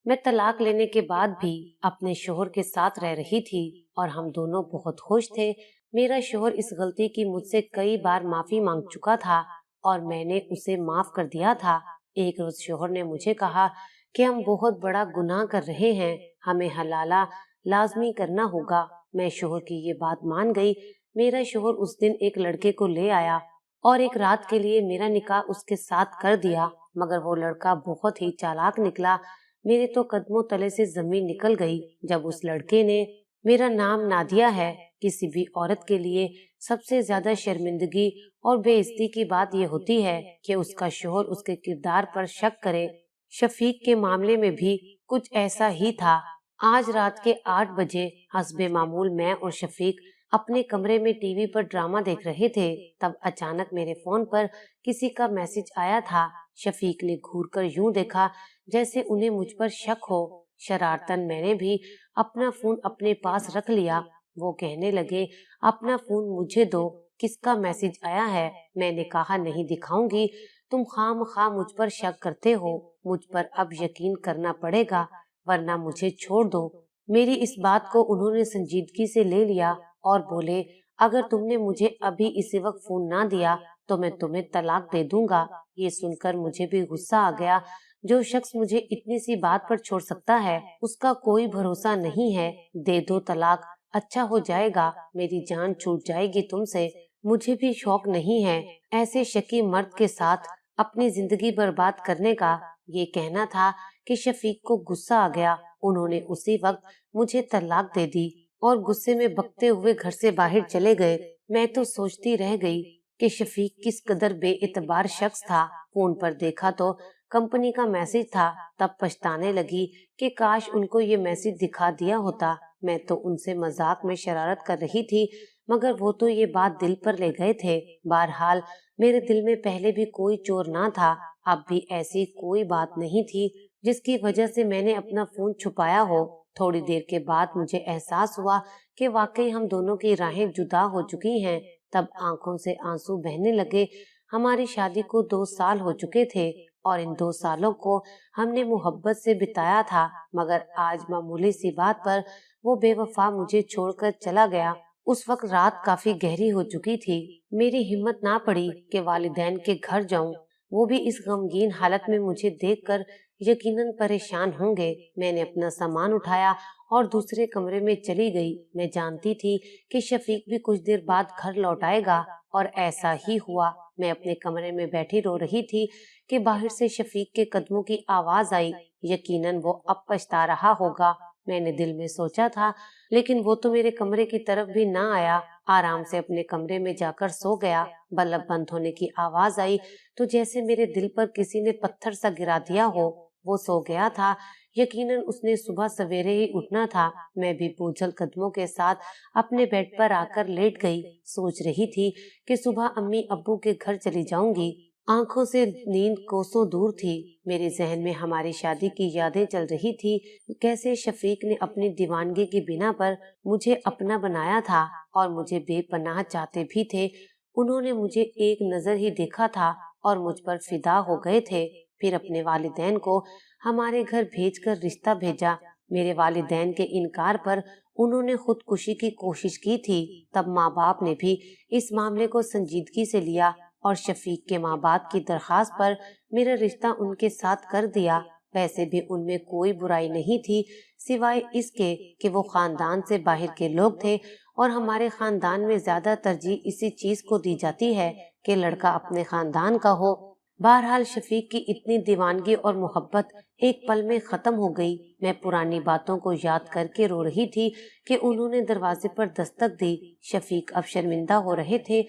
میں طلاق لینے کے بعد بھی اپنے شوہر کے ساتھ رہ رہی تھی اور ہم دونوں بہت خوش تھے۔ میرا شوہر اس غلطی کی مجھ سے کئی بار معافی مانگ چکا تھا اور میں نے اسے معاف کر دیا تھا۔ ایک روز شوہر نے مجھے کہا کہ ہم بہت بڑا گناہ کر رہے ہیں، ہمیں حلالہ لازمی کرنا ہوگا۔ میں شوہر کی یہ بات مان گئی۔ میرا شوہر اس دن ایک لڑکے کو لے آیا اور ایک رات کے لیے میرا نکاح اس کے ساتھ کر دیا، مگر وہ لڑکا بہت ہی چالاک نکلا۔ میرے تو قدموں تلے سے زمین نکل گئی جب اس لڑکے نے میرا نام نادیہ ہے۔ کسی بھی عورت کے لیے سب سے زیادہ شرمندگی اور بے عزتی کی بات یہ ہوتی ہے کہ اس کا شوہر اس کے کردار پر شک کرے۔ شفیق کے معاملے میں بھی کچھ ایسا ہی تھا۔ آج رات کے 8 بجے حسب معمول میں اور شفیق اپنے کمرے میں ٹی وی پر ڈرامہ دیکھ رہے تھے، تب اچانک میرے فون پر کسی کا میسج آیا تھا۔ شفیق نے گھور کر یوں دیکھا جیسے انہیں مجھ پر شک ہو۔ شرارتاً میں نے بھی اپنا فون اپنے پاس رکھ لیا۔ وہ کہنے لگے، اپنا فون مجھے دو، کس کا میسج آیا ہے؟ میں نے کہا، نہیں دکھاؤں گی، تم خواہ مجھ پر شک کرتے ہو، مجھ پر اب یقین کرنا پڑے گا ورنہ مجھے چھوڑ دو۔ میری اس بات کو انہوں نے سنجیدگی سے لے لیا اور بولے، اگر تم نے مجھے ابھی اسی وقت فون نہ دیا تو میں تمہیں طلاق دے دوں گا۔ یہ سن کر مجھے بھی غصہ آ گیا۔ جو شخص مجھے اتنی سی بات پر چھوڑ سکتا ہے اس کا کوئی بھروسہ نہیں ہے۔ دے دو طلاق، اچھا ہو جائے گا، میری جان چھوٹ جائے گی تم سے۔ مجھے بھی شوق نہیں ہے ایسے شکی مرد کے ساتھ اپنی زندگی برباد کرنے کا۔ یہ کہنا تھا کہ شفیق کو غصہ آ گیا۔ انہوں نے اسی وقت مجھے طلاق دے دی اور غصے میں بکتے ہوئے گھر سے باہر چلے گئے۔ میں تو سوچتی رہ گئی کہ شفیق کس قدر بے اعتبار شخص تھا۔ فون پر دیکھا تو کمپنی کا میسج تھا، تب پچھتانے لگی کہ کاش ان کو یہ میسج دکھا دیا ہوتا۔ میں تو ان سے مذاق میں شرارت کر رہی تھی، مگر وہ تو یہ بات دل پر لے گئے تھے۔ بہرحال میرے دل میں پہلے بھی کوئی چور نہ تھا، اب بھی ایسی کوئی بات نہیں تھی جس کی وجہ سے میں نے اپنا فون چھپایا ہو۔ تھوڑی دیر کے بعد مجھے احساس ہوا کہ واقعی ہم دونوں کی راہیں جدا ہو چکی ہیں۔ تب آنکھوں سے آنسو بہنے لگے۔ ہماری شادی کو 2 سال ہو چکے تھے اور ان 2 سالوں کو ہم نے محبت سے بتایا تھا، مگر آج معمولی سی بات پر وہ بے وفا مجھے چھوڑ کر چلا گیا۔ اس وقت رات کافی گہری ہو چکی تھی۔ میری ہمت نہ پڑی کہ والدین کے گھر جاؤں، وہ بھی اس غمگین حالت میں مجھے دیکھ کر یقیناً پریشان ہوں گے۔ میں نے اپنا سامان اٹھایا اور دوسرے کمرے میں چلی گئی۔ میں جانتی تھی کہ شفیق بھی کچھ دیر بعد گھر لوٹ آئے گا اور ایسا ہی ہوا۔ میں اپنے کمرے میں بیٹھی رو رہی تھی کہ باہر سے شفیق کے قدموں کی آواز آئی۔ یقیناً وہ اب پچھتا رہا ہوگا، میں نے دل میں سوچا تھا، لیکن وہ تو میرے کمرے کی طرف بھی نہ آیا، آرام سے اپنے کمرے میں جا کر سو گیا۔ بلب بند ہونے کی آواز آئی تو جیسے میرے دل پر کسی نے پتھر سا گرا دیا ہو۔ وہ سو گیا تھا، یقیناً اس نے صبح سویرے ہی اٹھنا تھا۔ میں بھی بوجھل قدموں کے ساتھ اپنے بیڈ پر آ کر لیٹ گئی، سوچ رہی تھی کہ صبح امی ابو کے گھر چلی جاؤں گی۔ آنکھوں سے نیند کوسوں دور تھی۔ میرے ذہن میں ہماری شادی کی یادیں چل رہی تھی، کیسے شفیق نے اپنی دیوانگی کی بنا پر مجھے اپنا بنایا تھا اور مجھے بے پناہ چاہتے بھی تھے۔ انہوں نے مجھے ایک نظر ہی دیکھا تھا اور مجھ پر فدا ہو گئے تھے۔ پھر اپنے والدین کو ہمارے گھر بھیج کر رشتہ بھیجا۔ میرے والدین کے انکار پر انہوں نے خودکشی کی کوشش کی تھی۔ تب ماں باپ نے بھی اس معاملے کو سنجیدگی سے لیا اور شفیق کے ماں باپ کی درخواست پر میرا رشتہ ان کے ساتھ کر دیا۔ ویسے بھی ان میں کوئی برائی نہیں تھی سوائے اس کے کہ وہ خاندان سے باہر کے لوگ تھے اور ہمارے خاندان میں زیادہ ترجیح اسی چیز کو دی جاتی ہے کہ لڑکا اپنے خاندان کا ہو۔ بہرحال شفیق کی اتنی دیوانگی اور محبت ایک پل میں ختم ہو گئی۔ میں پرانی باتوں کو یاد کر کے رو رہی تھی کہ انہوں نے دروازے پر دستک دی۔ شفیق اب شرمندہ ہو رہے تھے۔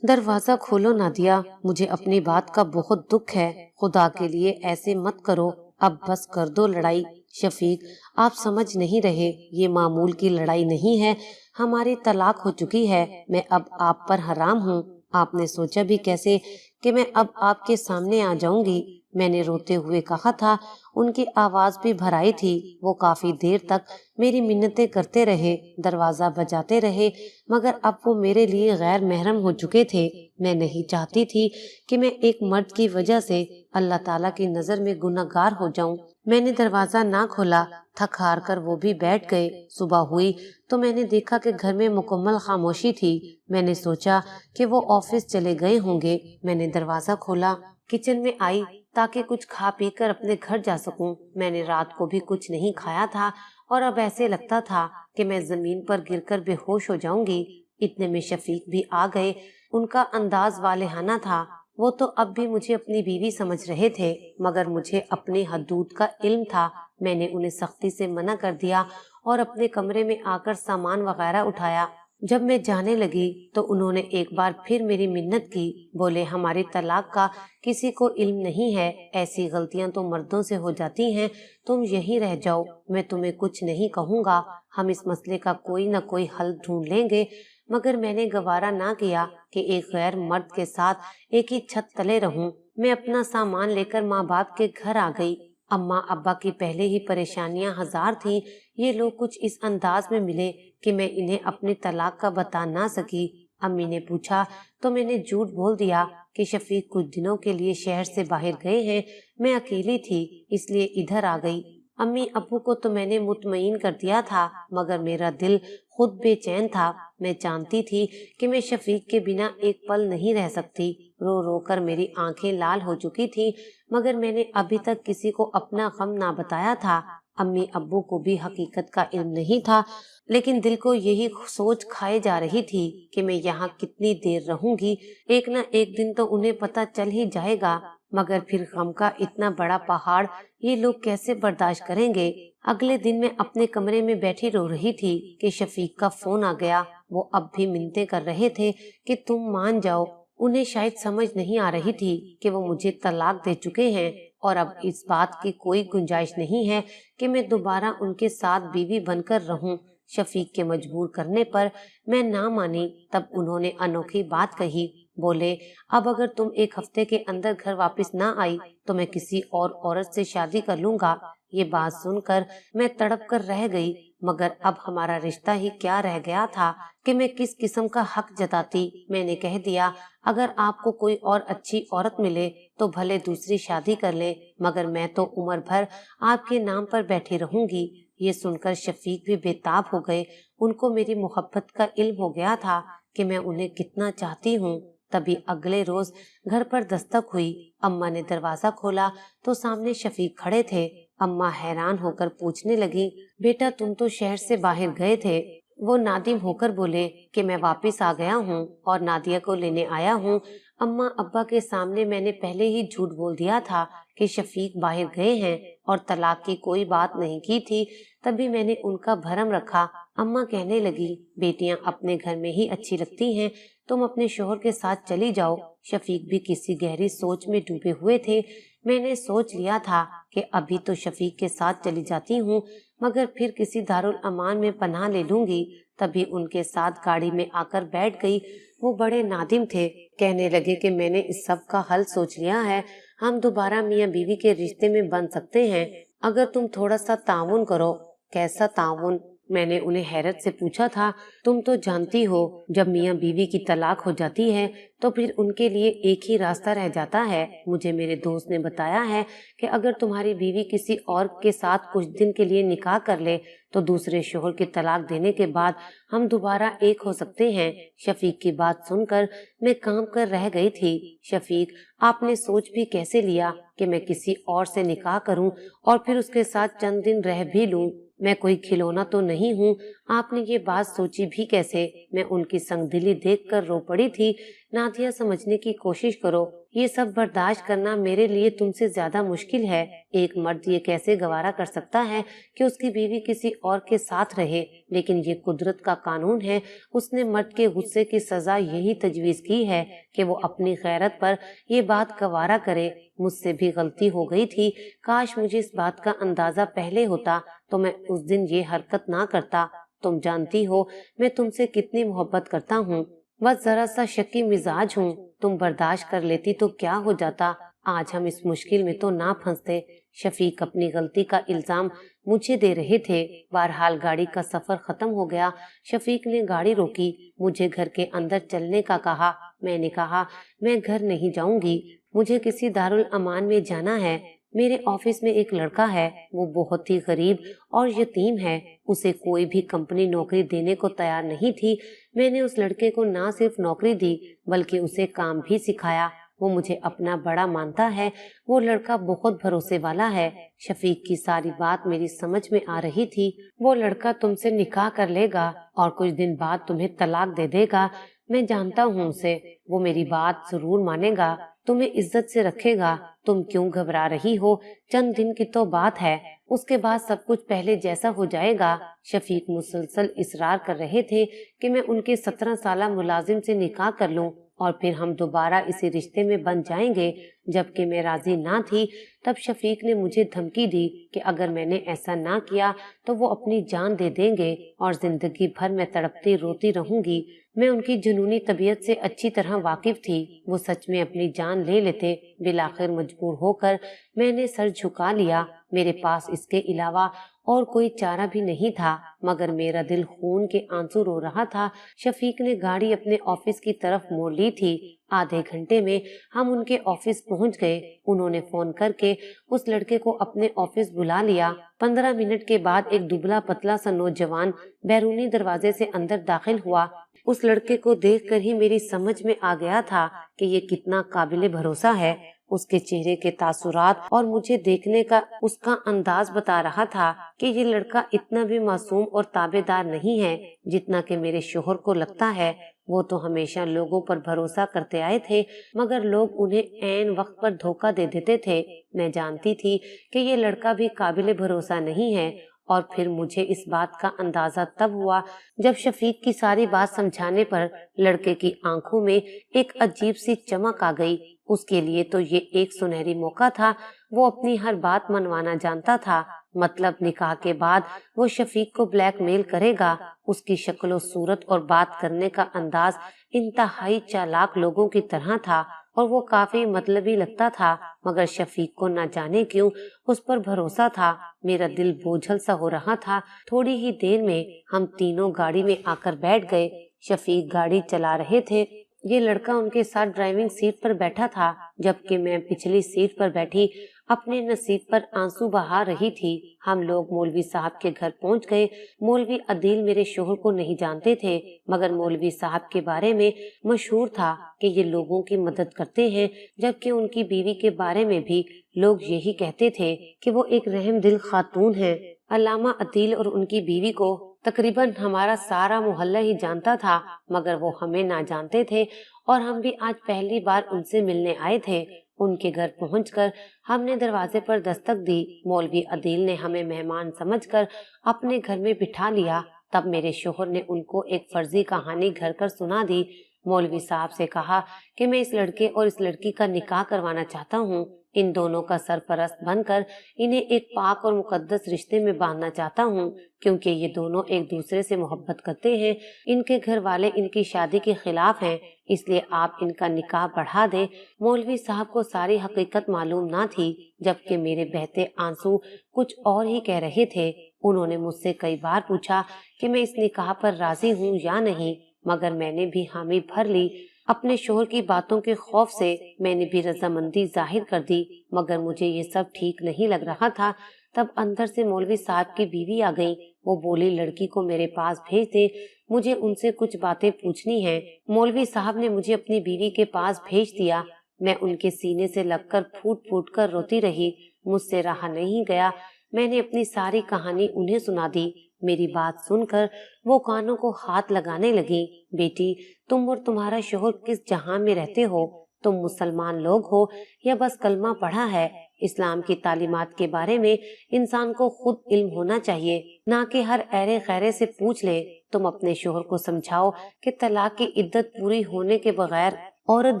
دروازہ کھولو نادیہ، مجھے اپنی بات کا بہت دکھ ہے، خدا کے لیے ایسے مت کرو، اب بس کر دو لڑائی۔ شفیق، آپ سمجھ نہیں رہے، یہ معمول کی لڑائی نہیں ہے، ہماری طلاق ہو چکی ہے، میں اب آپ پر حرام ہوں۔ آپ نے سوچا بھی کیسے کہ میں اب آپ کے سامنے آ جاؤں گی؟ میں نے روتے ہوئے کہا تھا۔ ان کی آواز بھی بھرائی تھی۔ وہ کافی دیر تک میری منتیں کرتے رہے، دروازہ بجاتے رہے، مگر اب وہ میرے لیے غیر محرم ہو چکے تھے۔ میں نہیں چاہتی تھی کہ میں ایک مرد کی وجہ سے اللہ تعالیٰ کی نظر میں گنہگار ہو جاؤں۔ میں نے دروازہ نہ کھولا، تھک ہار کر وہ بھی بیٹھ گئے۔ صبح ہوئی تو میں نے دیکھا کہ گھر میں مکمل خاموشی تھی۔ میں نے سوچا کہ وہ آفس چلے گئے ہوں گے۔ میں نے دروازہ کھولا، کچن میں آئی تاکہ کچھ کھا پی کر اپنے گھر جا سکوں۔ میں نے رات کو بھی کچھ نہیں کھایا تھا اور اب ایسے لگتا تھا کہ میں زمین پر گر کر بے ہوش ہو جاؤں گی۔ اتنے میں شفیق بھی آ گئے۔ ان کا انداز والہانہ تھا۔ وہ تو اب بھی مجھے اپنی بیوی سمجھ رہے تھے، مگر مجھے اپنے حدود کا علم تھا۔ میں نے انہیں سختی سے منع کر دیا اور اپنے کمرے میں آ کر سامان وغیرہ اٹھایا۔ جب میں جانے لگی تو انہوں نے ایک بار پھر میری منت کی۔ بولے، ہماری طلاق کا کسی کو علم نہیں ہے، ایسی غلطیاں تو مردوں سے ہو جاتی ہیں، تم یہیں رہ جاؤ، میں تمہیں کچھ نہیں کہوں گا، ہم اس مسئلے کا کوئی نہ کوئی حل ڈھونڈ لیں گے۔ مگر میں نے گوارا نہ کیا کہ ایک غیر مرد کے ساتھ ایک ہی چھت تلے رہوں۔ میں اپنا سامان لے کر ماں باپ کے گھر آ گئی۔ اماں ابا کی پہلے ہی پریشانیاں ہزار تھیں، یہ لوگ کچھ اس انداز میں ملے کہ میں انہیں اپنی طلاق کا بتا نہ سکی۔ امی نے پوچھا تو میں نے جھوٹ بول دیا کہ شفیق کچھ دنوں کے لیے شہر سے باہر گئے ہیں، میں اکیلی تھی اس لیے ادھر آ گئی۔ امی ابو کو تو میں نے مطمئن کر دیا تھا، مگر میرا دل خود بے چین تھا۔ میں جانتی تھی کہ میں شفیق کے بنا ایک پل نہیں رہ سکتی۔ رو رو کر میری آنکھیں لال ہو چکی تھی، مگر میں نے ابھی تک کسی کو اپنا غم نہ بتایا تھا۔ امی ابو کو بھی حقیقت کا علم نہیں تھا، لیکن دل کو یہی سوچ کھائے جا رہی تھی کہ میں یہاں کتنی دیر رہوں گی، ایک نہ ایک دن تو انہیں پتہ چل ہی جائے گا، مگر پھر غم کا اتنا بڑا پہاڑ یہ لوگ کیسے برداشت کریں گے۔ اگلے دن میں اپنے کمرے میں بیٹھی رو رہی تھی کہ شفیق کا فون آ گیا۔ وہ اب بھی منتیں کر رہے تھے کہ تم مان جاؤ۔ انہیں شاید سمجھ نہیں آ رہی تھی کہ وہ مجھے طلاق دے چکے ہیں اور اب اس بات کی کوئی گنجائش نہیں ہے کہ میں دوبارہ ان کے ساتھ بیوی بن کر رہوں۔ شفیق کے مجبور کرنے پر میں نہ مانی۔ تب انہوں نے انوکھی بات کہی۔ بولے، اب اگر تم ایک ہفتے کے اندر گھر واپس نہ آئی تو میں کسی اور عورت سے شادی کر لوں گا۔ یہ بات سن کر میں تڑپ کر رہ گئی، مگر اب ہمارا رشتہ ہی کیا رہ گیا تھا کہ میں کس قسم کا حق جتاتی۔ میں نے کہہ دیا، اگر آپ کو کوئی اور اچھی عورت ملے تو بھلے دوسری شادی کر لیں، مگر میں تو عمر بھر آپ کے نام پر بیٹھی رہوں گی۔ یہ سن کر شفیق بھی بے تاب ہو گئے۔ ان کو میری محبت کا علم ہو گیا تھا کہ میں انہیں کتنا چاہتی ہوں۔ تبھی اگلے روز گھر پر دستک ہوئی۔ اماں نے دروازہ کھولا تو سامنے شفیق کھڑے تھے۔ اماں حیران ہو کر پوچھنے لگی، بیٹا تم تو شہر سے باہر گئے تھے؟ وہ نادم ہو کر بولے کہ میں واپس آ گیا ہوں اور نادیہ کو لینے آیا ہوں۔ اماں ابا کے سامنے میں نے پہلے ہی جھوٹ بول دیا تھا کہ شفیق باہر گئے ہیں اور طلاق کی کوئی بات نہیں کی تھی، تبھی میں نے ان کا بھرم رکھا۔ اماں کہنے لگی، بیٹیاں اپنے گھر میں ہی اچھی لگتی ہیں، تم اپنے شوہر کے ساتھ چلی جاؤ۔ شفیق بھی کسی گہری سوچ میں ڈوبے ہوئے تھے۔ میں نے سوچ لیا تھا کہ ابھی تو شفیق کے ساتھ چلی جاتی ہوں، مگر پھر کسی دارالامان میں پناہ لے لوں گی۔ تبھی ان کے ساتھ گاڑی میں آ کر بیٹھ گئی۔ وہ بڑے نادم تھے، کہنے لگے کہ میں نے اس سب کا حل سوچ لیا ہے، ہم دوبارہ میاں بیوی کے رشتے میں بن سکتے ہیں اگر تم تھوڑا سا تعاون کرو۔ کیسا تعاون؟ میں نے انہیں حیرت سے پوچھا تھا۔ تم تو جانتی ہو جب میاں بیوی کی طلاق ہو جاتی ہے تو پھر ان کے لیے ایک ہی راستہ رہ جاتا ہے۔ مجھے میرے دوست نے بتایا ہے کہ اگر تمہاری بیوی کسی اور کے ساتھ کچھ دن کے لیے نکاح کر لے تو دوسرے شوہر کی طلاق دینے کے بعد ہم دوبارہ ایک ہو سکتے ہیں۔ شفیق کی بات سن کر میں کام کر رہ گئی تھی۔ شفیق، آپ نے سوچ بھی کیسے لیا کہ میں کسی اور سے نکاح کروں اور پھر اس کے ساتھ چند دن رہ بھی لوں؟ میں کوئی کھلونا تو نہیں ہوں، آپ نے یہ بات سوچی بھی کیسے؟ میں ان کی سنگ دلی دیکھ کر رو پڑی تھی۔ نادیہ، سمجھنے کی کوشش کرو، یہ سب برداشت کرنا میرے لیے تم سے زیادہ مشکل ہے۔ ایک مرد یہ کیسے گوارا کر سکتا ہے کہ اس کی بیوی کسی اور کے ساتھ رہے؟ لیکن یہ قدرت کا قانون ہے، اس نے مرد کے غصے کی سزا یہی تجویز کی ہے کہ وہ اپنی غیرت پر یہ بات گوارا کرے۔ مجھ سے بھی غلطی ہو گئی تھی، کاش مجھے اس بات کا اندازہ پہلے ہوتا تو میں اس دن یہ حرکت نہ کرتا۔ تم جانتی ہو میں تم سے کتنی محبت کرتا ہوں، بس ذرا سا شکی مزاج ہوں، تم برداشت کر لیتی تو کیا ہو جاتا، آج ہم اس مشکل میں تو نہ پھنستے۔ شفیق اپنی غلطی کا الزام مجھے دے رہے تھے۔ بہرحال گاڑی کا سفر ختم ہو گیا۔ شفیق نے گاڑی روکی، مجھے گھر کے اندر چلنے کا کہا۔ میں نے کہا، میں گھر نہیں جاؤں گی، مجھے کسی دارالامان میں جانا ہے۔ میرے آفس میں ایک لڑکا ہے، وہ بہت ہی غریب اور یتیم ہے، اسے کوئی بھی کمپنی نوکری دینے کو تیار نہیں تھی۔ میں نے اس لڑکے کو نہ صرف نوکری دی بلکہ اسے کام بھی سکھایا۔ وہ مجھے اپنا بڑا مانتا ہے، وہ لڑکا بہت بھروسے والا ہے۔ شفیق کی ساری بات میری سمجھ میں آ رہی تھی۔ وہ لڑکا تم سے نکاح کر لے گا اور کچھ دن بعد تمہیں طلاق دے دے گا۔ میں جانتا ہوں اسے، وہ میری بات ضرور مانے گا، تمہیں عزت سے رکھے گا۔ تم کیوں گھبرا رہی ہو؟ چند دن کی تو بات ہے، اس کے بعد سب کچھ پہلے جیسا ہو جائے گا۔ شفیق مسلسل اصرار کر رہے تھے کہ میں ان کے 17 سالہ ملازم سے نکاح کر لوں اور پھر ہم دوبارہ اسی رشتے میں بن جائیں گے۔ جبکہ میں راضی نہ تھی، تب شفیق نے مجھے دھمکی دی کہ اگر میں نے ایسا نہ کیا تو وہ اپنی جان دے دیں گے اور زندگی بھر میں تڑپتی روتی رہوں گی۔ میں ان کی جنونی طبیعت سے اچھی طرح واقف تھی، وہ سچ میں اپنی جان لے لیتے۔ بالآخر مجبور ہو کر میں نے سر جھکا لیا۔ میرے پاس اس کے علاوہ اور کوئی چارہ بھی نہیں تھا، مگر میرا دل خون کے آنسو رو رہا تھا۔ شفیق نے گاڑی اپنے آفس کی طرف موڑ لی تھی۔ آدھے گھنٹے میں ہم ان کے آفس پہنچ گئے۔ انہوں نے فون کر کے اس لڑکے کو اپنے آفس بلا لیا۔ 15 منٹ کے بعد ایک دبلا پتلا سا نوجوان بیرونی دروازے سے اندر داخل ہوا۔ اس لڑکے کو دیکھ کر ہی میری سمجھ میں آ گیا تھا کہ یہ کتنا قابل بھروسہ ہے۔ اس کے چہرے کے تاثرات اور مجھے دیکھنے کا اس کا انداز بتا رہا تھا کہ یہ لڑکا اتنا بھی معصوم اور تابع دار نہیں ہے جتنا کہ میرے شوہر کو لگتا ہے۔ وہ تو ہمیشہ لوگوں پر بھروسہ کرتے آئے تھے، مگر لوگ انہیں عین وقت پر دھوکہ دے دیتے تھے۔ میں جانتی تھی کہ یہ لڑکا بھی قابل بھروسہ نہیں ہے، اور پھر مجھے اس بات کا اندازہ تب ہوا جب شفیق کی ساری بات سمجھانے پر لڑکے کی آنکھوں میں ایک عجیب سی چمک آ گئی۔ اس کے لیے تو یہ ایک سنہری موقع تھا۔ وہ اپنی ہر بات منوانا جانتا تھا، مطلب نکاح کے بعد وہ شفیق کو بلیک میل کرے گا۔ اس کی شکل و صورت اور بات کرنے کا انداز انتہائی چالاک لوگوں کی طرح تھا اور وہ کافی مطلبی لگتا تھا، مگر شفیق کو نہ جانے کیوں اس پر بھروسہ تھا۔ میرا دل بوجھل سا ہو رہا تھا۔ تھوڑی ہی دیر میں ہم تینوں گاڑی میں آ کر بیٹھ گئے۔ شفیق گاڑی چلا رہے تھے، یہ لڑکا ان کے ساتھ ڈرائیونگ سیٹ پر بیٹھا تھا، جبکہ میں پچھلی سیٹ پر بیٹھی اپنے نصیب پر آنسو بہا رہی تھی۔ ہم لوگ مولوی صاحب کے گھر پہنچ گئے۔ مولوی عدیل میرے شوہر کو نہیں جانتے تھے، مگر مولوی صاحب کے بارے میں مشہور تھا کہ یہ لوگوں کی مدد کرتے ہیں، جبکہ ان کی بیوی کے بارے میں بھی لوگ یہی کہتے تھے کہ وہ ایک رحم دل خاتون ہیں۔ علامہ عدیل اور ان کی بیوی کو تقریباً ہمارا سارا محلہ ہی جانتا تھا، مگر وہ ہمیں نہ جانتے تھے اور ہم بھی آج پہلی بار ان سے ملنے آئے تھے۔ ان کے گھر پہنچ کر ہم نے دروازے پر دستک دی۔ مولوی عدیل نے ہمیں مہمان سمجھ کر اپنے گھر میں بٹھا لیا۔ تب میرے شوہر نے ان کو ایک فرضی کہانی گھر کر سنا دی۔ مولوی صاحب سے کہا کہ میں اس لڑکے اور اس لڑکی کا نکاح کروانا چاہتا ہوں، ان دونوں کا سرپرست بن کر انہیں ایک پاک اور مقدس رشتے میں باندھنا چاہتا ہوں، کیونکہ یہ دونوں ایک دوسرے سے محبت کرتے ہیں۔ ان کے گھر والے ان کی شادی کے خلاف ہیں، اس لیے آپ ان کا نکاح بڑھا دیں۔ مولوی صاحب کو ساری حقیقت معلوم نہ تھی، جبکہ میرے بہتے آنسو کچھ اور ہی کہہ رہے تھے۔ انہوں نے مجھ سے کئی بار پوچھا کہ میں اس نکاح پر راضی ہوں یا نہیں، مگر میں نے بھی حامی بھر لی۔ اپنے شوہر کی باتوں کے خوف سے میں نے بھی رضامندی ظاہر کر دی، مگر مجھے یہ سب ٹھیک نہیں لگ رہا تھا۔ تب اندر سے مولوی صاحب کی بیوی آ گئی۔ وہ بولی لڑکی کو میرے پاس بھیج دے، مجھے ان سے کچھ باتیں پوچھنی ہیں۔ مولوی صاحب نے مجھے اپنی بیوی کے پاس بھیج دیا۔ میں ان کے سینے سے لگ کر پھوٹ پھوٹ کر روتی رہی۔ مجھ سے رہا نہیں گیا، میں نے اپنی ساری کہانی انہیں سنا دی۔ میری بات سن کر وہ کانوں کو ہاتھ لگانے لگی۔ بیٹی، تم اور تمہارا شوہر کس جہاں میں رہتے ہو؟ تم مسلمان لوگ ہو یا بس کلمہ پڑھا ہے؟ اسلام کی تعلیمات کے بارے میں انسان کو خود علم ہونا چاہیے، نہ کہ ہر ایرے خیرے سے پوچھ لے۔ تم اپنے شوہر کو سمجھاؤ کہ طلاق کی عدت پوری ہونے کے بغیر عورت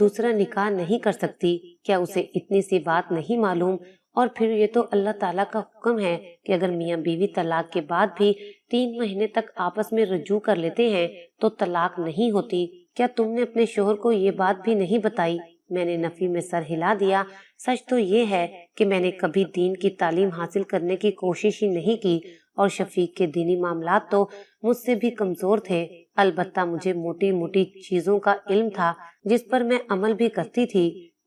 دوسرا نکاح نہیں کر سکتی۔ کیا اسے اتنی سی بات نہیں معلوم؟ اور پھر یہ تو اللہ تعالیٰ کا حکم ہے کہ اگر میاں بیوی طلاق کے بعد بھی 3 مہینے تک آپس میں رجوع کر لیتے ہیں تو طلاق نہیں ہوتی۔ کیا تم نے اپنے شوہر کو یہ بات بھی نہیں بتائی؟ میں نے نفی میں سر ہلا دیا۔ سچ تو یہ ہے کہ میں نے کبھی دین کی تعلیم حاصل کرنے کی کوشش ہی نہیں کی، اور شفیق کے دینی معاملات تو مجھ سے بھی کمزور تھے۔ البتہ مجھے موٹی موٹی چیزوں کا علم تھا جس پر میں عمل بھی کرتی تھی۔